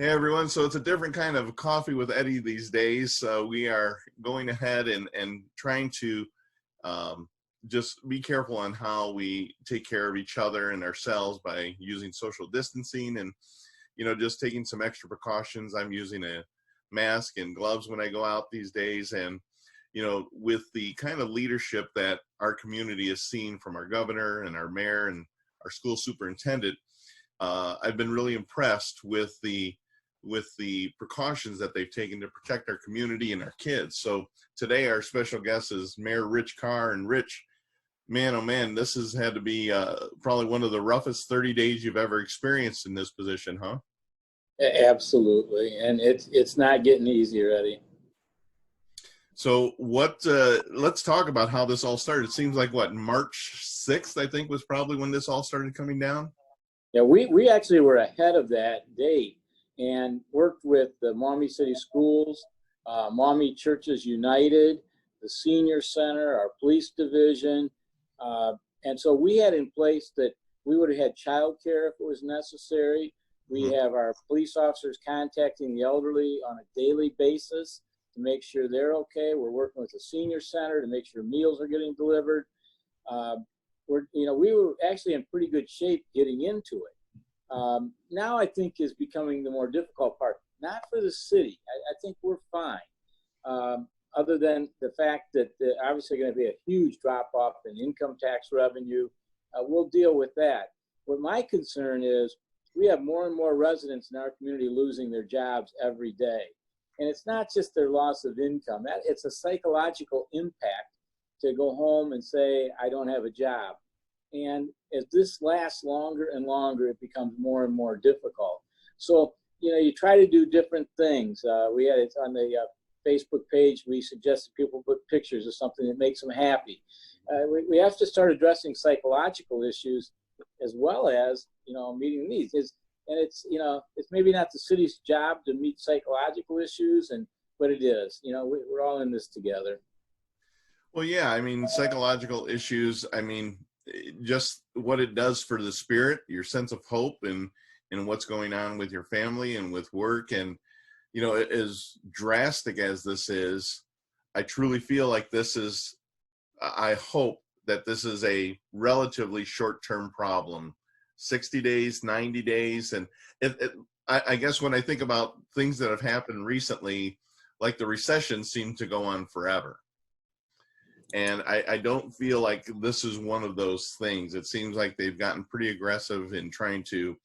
Hey everyone, so it's a different kind of coffee with Eddie these days. We are going ahead and trying to just be careful on how we take care of each other and ourselves by using social distancing and, just taking some extra precautions. I'm using a mask and gloves when I go out these days. And, with the kind of leadership that our community has seen from our governor and our mayor and our school superintendent, I've been really impressed with the precautions that they've taken to protect our community and our kids. So today our special guest is Mayor Rich Carr. And Rich, man, oh man, this has had to be probably one of the roughest 30 days you've ever experienced in this position, huh? Absolutely, and it's not getting easier, Eddie. So let's talk about how this all started. It seems like March 6th, I think, was probably when this all started coming down. Yeah, we actually were ahead of that date and worked with the Maumee City Schools, Maumee Churches United, the Senior Center, our police division. And so we had in place that we would have had childcare if it was necessary. We have our police officers contacting the elderly on a daily basis to make sure they're okay. We're working with the Senior Center to make sure meals are getting delivered. We were actually in pretty good shape getting into it. Now I think is becoming the more difficult part, not for the city. I think we're fine, other than the fact that there's obviously going to be a huge drop off in income tax revenue. We'll deal with that. What my concern is, we have more and more residents in our community losing their jobs every day. And it's not just their loss of income. It's a psychological impact to go home and say, I don't have a job. And as this lasts longer and longer, it becomes more and more difficult. So, you try to do different things. We had it on the Facebook page. We suggested people put pictures of something that makes them happy. We have to start addressing psychological issues as well as, meeting needs. It's maybe not the city's job to meet psychological issues, but it is. We're all in this together. Well, yeah, I mean, psychological issues, just what it does for the spirit, your sense of hope and what's going on with your family and with work. And, as drastic as this is, I truly feel like I hope that this is a relatively short-term problem, 60 days, 90 days. And I guess when I think about things that have happened recently, like the recession seemed to go on forever. And I don't feel like this is one of those things. It seems like they've gotten pretty aggressive in trying to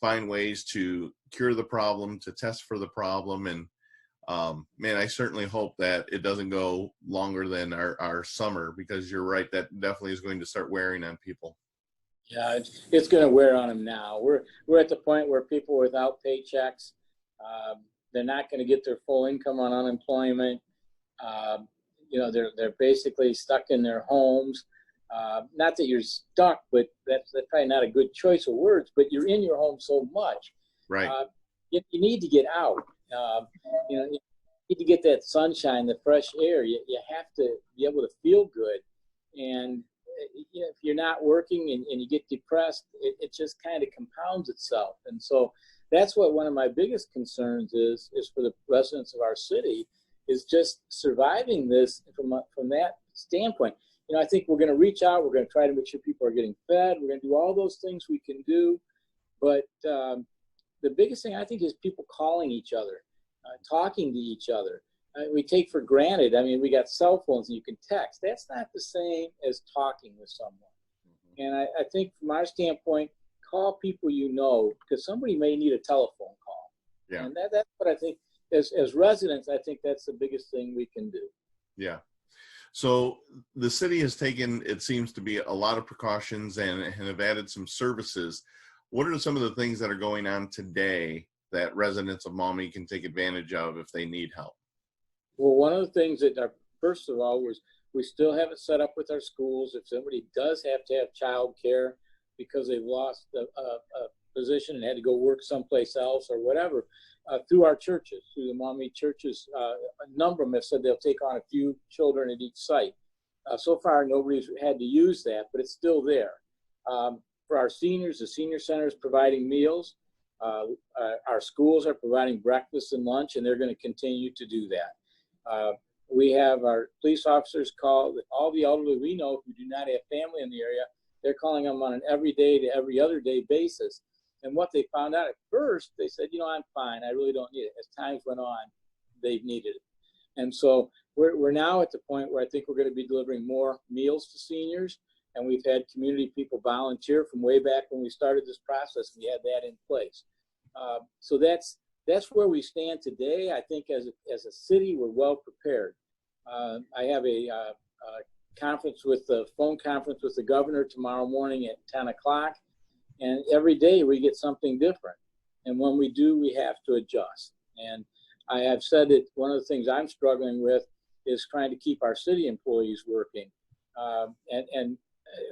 find ways to cure the problem, to test for the problem. And man, I certainly hope that it doesn't go longer than our summer, because you're right, that definitely is going to start wearing on people. Yeah, it's going to wear on them now. We're at the point where people without paychecks, they're not going to get their full income on unemployment. They're basically stuck in their homes. Not that you're stuck, but that's probably not a good choice of words, but you're in your home so much. Right. You need to get out. You need to get that sunshine, the fresh air. You have to be able to feel good. And if you're not working and you get depressed, it just kind of compounds itself. And so that's what one of my biggest concerns is for the residents of our city, is just surviving this from that standpoint. I think we're going to reach out. We're going to try to make sure people are getting fed. We're going to do all those things we can do. But the biggest thing, I think, is people calling each other, talking to each other. We take for granted. We got cell phones and you can text. That's not the same as talking with someone. And I think from our standpoint, call people because somebody may need a telephone call. Yeah. And that's what I think. As residents, I think that's the biggest thing we can do. Yeah. So the city has taken, it seems to be, a lot of precautions and have added some services. What are some of the things that are going on today that residents of Maumee can take advantage of if they need help? Well, one of the things that first of all was we still have it set up with our schools. If somebody does have to have child care because they've lost a position and had to go work someplace else or whatever, through our churches, through the Maumee churches, a number of them have said they'll take on a few children at each site. So far, nobody's had to use that, but it's still there. For our seniors, the Senior Center is providing meals. Our schools are providing breakfast and lunch, and they're going to continue to do that. We have our police officers call all the elderly we know who do not have family in the area. They're calling them on an every day to every other day basis. And what they found out at first, they said, I'm fine. I really don't need it. As times went on, they've needed it. And so we're now at the point where I think we're going to be delivering more meals to seniors. And we've had community people volunteer from way back when we started this process. We had that in place. So that's where we stand today. I think as a city, we're well prepared. I have a phone conference with the governor tomorrow morning at 10 o'clock. And every day we get something different. And when we do, we have to adjust. And I have said that one of the things I'm struggling with is trying to keep our city employees working. And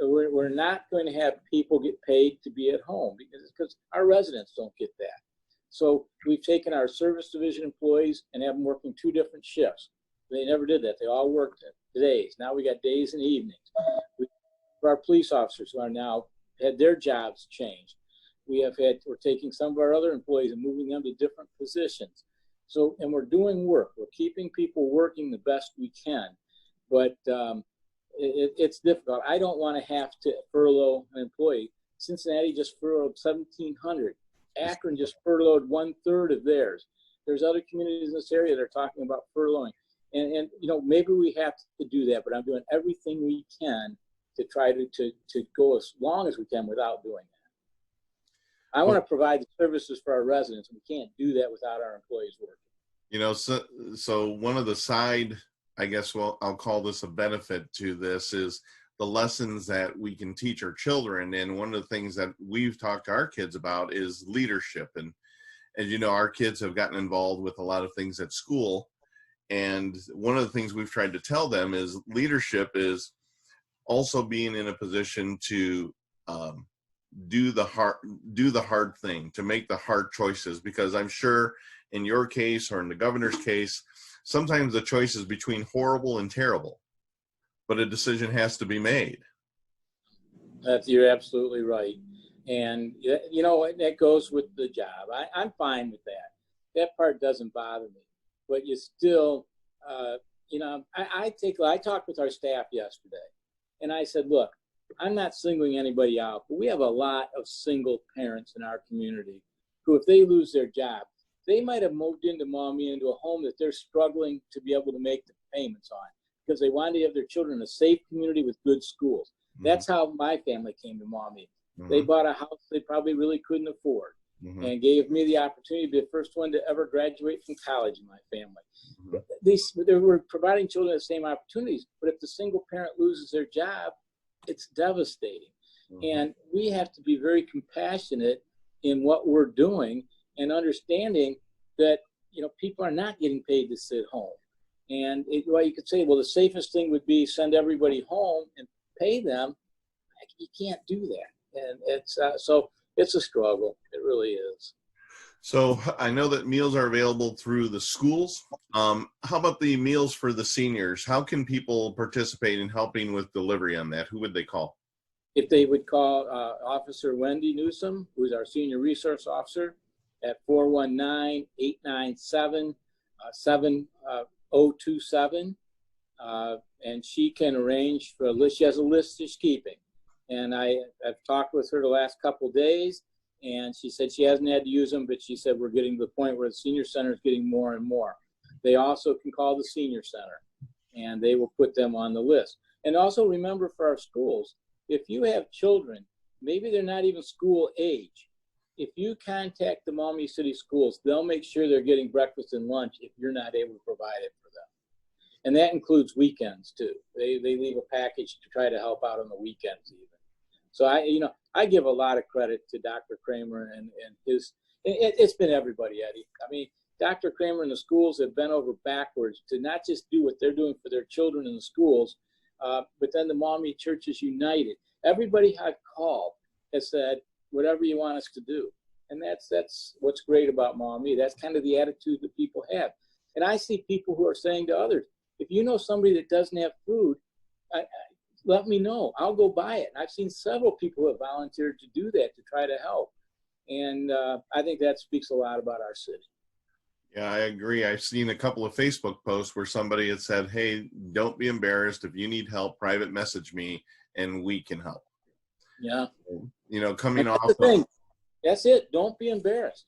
we're not going to have people get paid to be at home because our residents don't get that. So we've taken our service division employees and have them working 2 different shifts. They never did that. They all worked days. Now we got days and evenings. Our police officers who are now had their jobs changed. We're taking some of our other employees and moving them to different positions. So, and we're doing work. We're keeping people working the best we can, but it's difficult. I don't want to have to furlough an employee. Cincinnati just furloughed 1,700. Akron just furloughed 1/3 of theirs. There's other communities in this area that are talking about furloughing. And maybe we have to do that, but I'm doing everything we can to try to go as long as we can without doing that. I want to provide the services for our residents, and we can't do that without our employees working. So one of the side, I guess, I'll call this a benefit to this, is the lessons that we can teach our children. And one of the things that we've talked to our kids about is leadership. And as you know, our kids have gotten involved with a lot of things at school. And one of the things we've tried to tell them is leadership is also being in a position to do the hard thing, to make the hard choices, because I'm sure in your case or in the governor's case, sometimes the choice is between horrible and terrible, but a decision has to be made. You're absolutely right. And that goes with the job. I'm fine with that. That part doesn't bother me. But you still, I talked with our staff yesterday, and I said, look, I'm not singling anybody out, but we have a lot of single parents in our community who, if they lose their job, they might have moved into Maumee, into a home that they're struggling to be able to make the payments on because they wanted to have their children in a safe community with good schools. Mm-hmm. That's how my family came to Maumee. Mm-hmm. They bought a house they probably really couldn't afford. Mm-hmm. And gave me the opportunity to be the first one to ever graduate from college in my family. Mm-hmm. They were providing children the same opportunities, but if the single parent loses their job, it's devastating. Mm-hmm. And we have to be very compassionate in what we're doing and understanding that, people are not getting paid to sit home. And you could say, well, the safest thing would be send everybody home and pay them. You can't do that. And it's a struggle. It really is. So I know that meals are available through the schools. How about the meals for the seniors? How can people participate in helping with delivery on that? Who would they call? If they would call Officer Wendy Newsom, who's our Senior Resource Officer, at 419-897-7027. And she can arrange for a list. She has a list she's keeping. And I've talked with her the last couple of days, and she said she hasn't had to use them, but she said we're getting to the point where the senior center is getting more and more. They also can call the senior center, and they will put them on the list. And also remember for our schools, if you have children, maybe they're not even school age, if you contact the Maumee City Schools, they'll make sure they're getting breakfast and lunch if you're not able to provide it for them. And that includes weekends too. They leave a package to try to help out on the weekends even. So I give a lot of credit to Dr. Kramer and his, it's been everybody, Eddie. I mean, Dr. Kramer and the schools have bent over backwards to not just do what they're doing for their children in the schools, but then the Maumee Churches United. Everybody I've called has said, whatever you want us to do. And that's what's great about Maumee. That's kind of the attitude that people have. And I see people who are saying to others, if you know somebody that doesn't have food, let me know. I'll go buy it. And I've seen several people who have volunteered to do that to try to help. And I think that speaks a lot about our city. Yeah, I agree. I've seen a couple of Facebook posts where somebody had said, "Hey, don't be embarrassed. If you need help, private message me and we can help." Yeah. Coming And that's off the thing. That's it. Don't be embarrassed.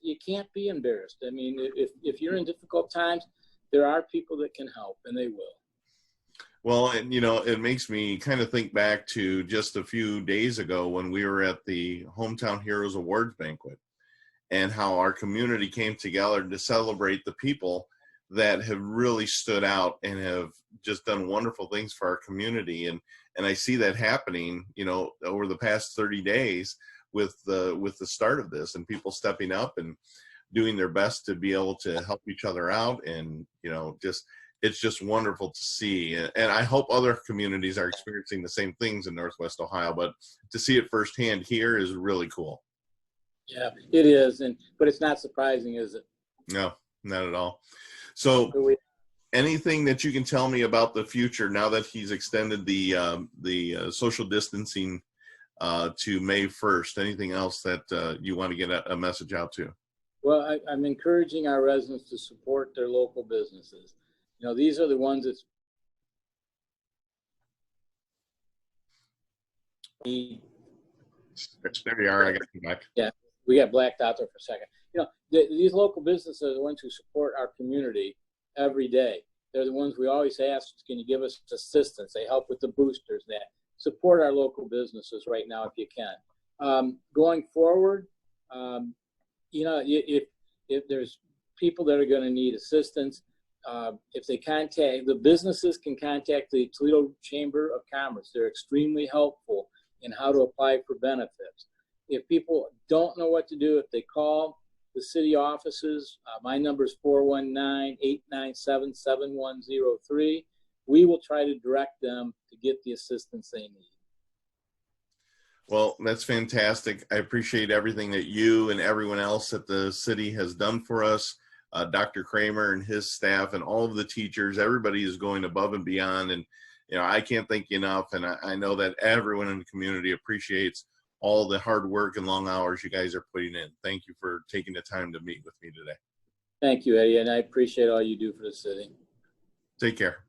You can't be embarrassed. I mean, if you're in difficult times, there are people that can help, and they will. Well, and it makes me kind of think back to just a few days ago when we were at the Hometown Heroes Awards banquet, and how our community came together to celebrate the people that have really stood out and have just done wonderful things for our community. And I see that happening, over the past 30 days with the start of this, and people stepping up and doing their best to be able to help each other out. And, it's just wonderful to see. And I hope other communities are experiencing the same things in Northwest Ohio, but to see it firsthand here is really cool. Yeah, it is. But it's not surprising, is it? No, not at all. So anything that you can tell me about the future now that he's extended the social distancing to May 1st? Anything else that you want to get a message out to? Well, I'm encouraging our residents to support their local businesses. These are the ones that's There you are. I got you back. Yeah, we got blacked out there for a second. These local businesses are the ones who support our community every day. They're the ones we always ask, can you give us assistance? They help with the boosters. That support our local businesses right now if you can. Going forward, if there's people that are going to need assistance, if they contact, the businesses can contact the Toledo Chamber of Commerce. They're extremely helpful in how to apply for benefits. If people don't know what to do, if they call the city offices, my number is 419-897-7103. We will try to direct them to get the assistance they need. Well, that's fantastic. I appreciate everything that you and everyone else at the city has done for us. Dr. Kramer and his staff and all of the teachers, everybody is going above and beyond. And, I can't thank you enough. And I know that everyone in the community appreciates all the hard work and long hours you guys are putting in. Thank you for taking the time to meet with me today. Thank you, Eddie. And I appreciate all you do for the city. Take care.